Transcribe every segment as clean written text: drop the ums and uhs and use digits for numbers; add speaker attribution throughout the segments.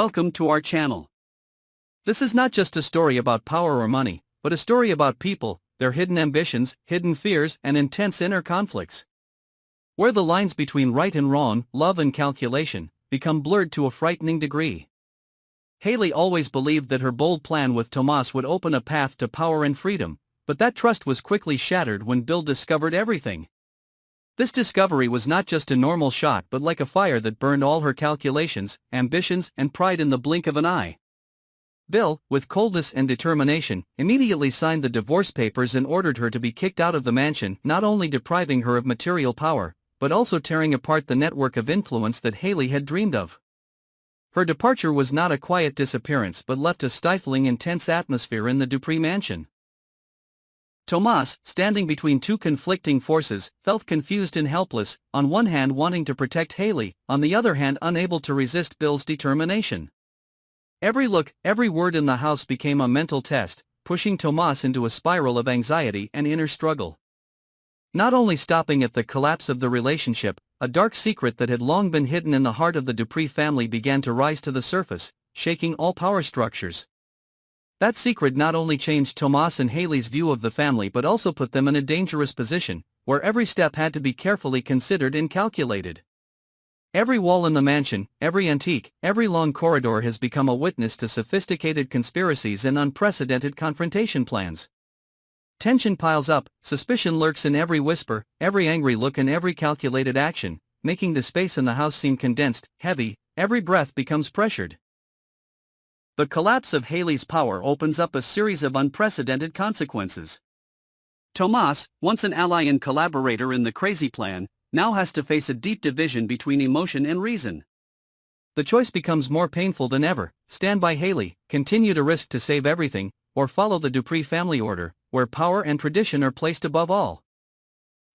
Speaker 1: welcome to our channel. This is not just a story about power or money, but a story about people, their hidden ambitions, hidden fears, and intense inner conflicts. Where the lines between right and wrong, love and calculation, become blurred to a frightening degree. Hayley always believed that her bold plan with Tomas would open a path to power and freedom, but that trust was quickly shattered when Bill discovered everything. This discovery was not just a normal shock but like a fire that burned all her calculations, ambitions, and pride in the blink of an eye. Bill, with coldness and determination, immediately signed the divorce papers and ordered her to be kicked out of the mansion, not only depriving her of material power, but also tearing apart the network of influence that Hayley had dreamed of. Her departure was not a quiet disappearance but left a stifling, intense atmosphere in the Dupree mansion. Tomas, standing between two conflicting forces, felt confused and helpless, on one hand wanting to protect Hayley, on the other hand unable to resist Bill's determination. Every look, every word in the house became a mental test, pushing Tomas into a spiral of anxiety and inner struggle. Not only stopping at the collapse of the relationship, a dark secret that had long been hidden in the heart of the Dupree family began to rise to the surface, shaking all power structures. That secret not only changed Tomas and Hayley's view of the family but also put them in a dangerous position, where every step had to be carefully considered and calculated. Every wall in the mansion, every antique, every long corridor has become a witness to sophisticated conspiracies and unprecedented confrontation plans. Tension piles up, suspicion lurks in every whisper, every angry look and every calculated action, making the space in the house seem condensed, heavy, every breath becomes pressured. The collapse of Hayley's power opens up a series of unprecedented consequences. Tomas, once an ally and collaborator in the crazy plan, now has to face a deep division between emotion and reason. The choice becomes more painful than ever: stand by Hayley, continue to risk to save everything, or follow the Dupree family order, where power and tradition are placed above all.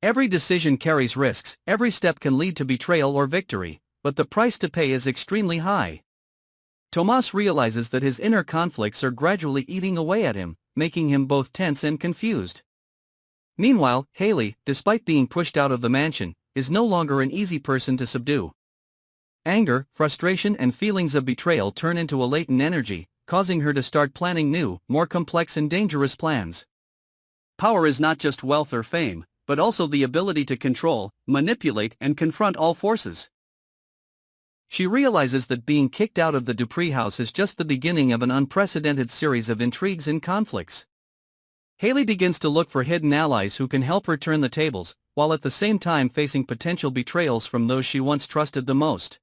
Speaker 1: Every decision carries risks, every step can lead to betrayal or victory, but the price to pay is extremely high. Tomas realizes that his inner conflicts are gradually eating away at him, making him both tense and confused. Meanwhile, Hayley, despite being pushed out of the mansion, is no longer an easy person to subdue. Anger, frustration and feelings of betrayal turn into a latent energy, causing her to start planning new, more complex and dangerous plans. Power is not just wealth or fame, but also the ability to control, manipulate and confront all forces. She realizes that being kicked out of the Dupree house is just the beginning of an unprecedented series of intrigues and conflicts. Hayley begins to look for hidden allies who can help her turn the tables, while at the same time facing potential betrayals from those she once trusted the most.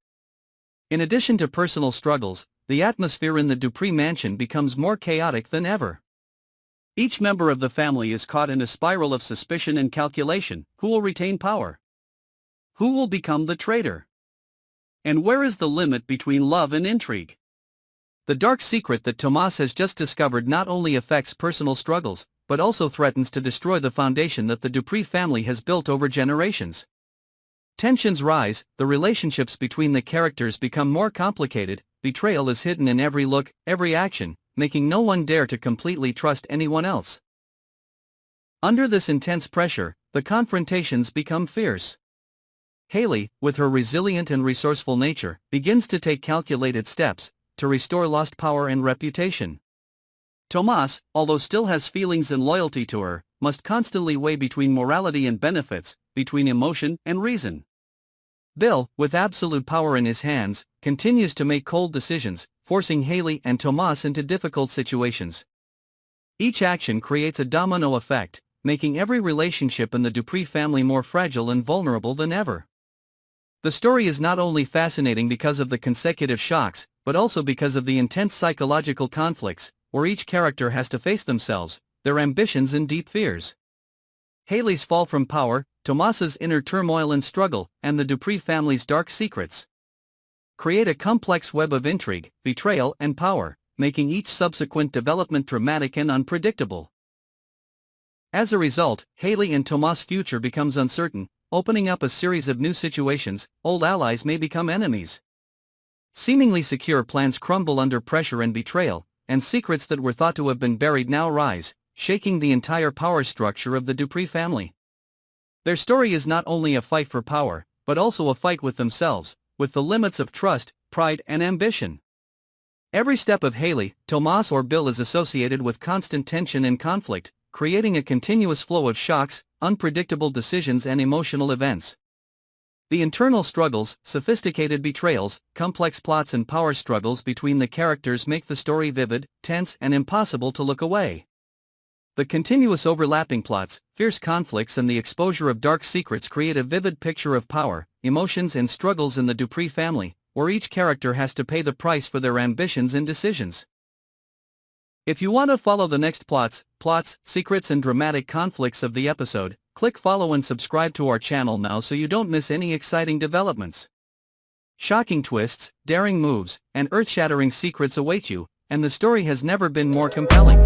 Speaker 1: In addition to personal struggles, the atmosphere in the Dupree mansion becomes more chaotic than ever. Each member of the family is caught in a spiral of suspicion and calculation: who will retain power? Who will become the traitor? And where is the limit between love and intrigue? The dark secret that Tomas has just discovered not only affects personal struggles, but also threatens to destroy the foundation that the Dupree family has built over generations. Tensions rise, the relationships between the characters become more complicated, betrayal is hidden in every look, every action, making no one dare to completely trust anyone else. Under this intense pressure, the confrontations become fierce. Hayley, with her resilient and resourceful nature, begins to take calculated steps to restore lost power and reputation. Tomas, although still has feelings and loyalty to her, must constantly weigh between morality and benefits, between emotion and reason. Bill, with absolute power in his hands, continues to make cold decisions, forcing Hayley and Tomas into difficult situations. Each action creates a domino effect, making every relationship in the Dupree family more fragile and vulnerable than ever. The story is not only fascinating because of the consecutive shocks, but also because of the intense psychological conflicts, where each character has to face themselves, their ambitions and deep fears. Hayley's fall from power, Tomas's inner turmoil and struggle, and the Dupree family's dark secrets create a complex web of intrigue, betrayal and power, making each subsequent development dramatic and unpredictable. As a result, Hayley and Tomas' future becomes uncertain, opening up a series of new situations. Old allies may become enemies. Seemingly secure plans crumble under pressure and betrayal, and secrets that were thought to have been buried now rise, shaking the entire power structure of the Dupree family. Their story is not only a fight for power, but also a fight with themselves, with the limits of trust, pride and ambition. Every step of Hayley, Tomas or Bill is associated with constant tension and conflict, creating a continuous flow of shocks, unpredictable decisions and emotional events. The internal struggles, sophisticated betrayals, complex plots and power struggles between the characters make the story vivid, tense and impossible to look away. The continuous overlapping plots, fierce conflicts and the exposure of dark secrets create a vivid picture of power, emotions and struggles in the Dupree family, where each character has to pay the price for their ambitions and decisions. If you want to follow the next plots, secrets and dramatic conflicts of the episode, click follow and subscribe to our channel now so you don't miss any exciting developments. Shocking twists, daring moves, and earth-shattering secrets await you, and the story has never been more compelling.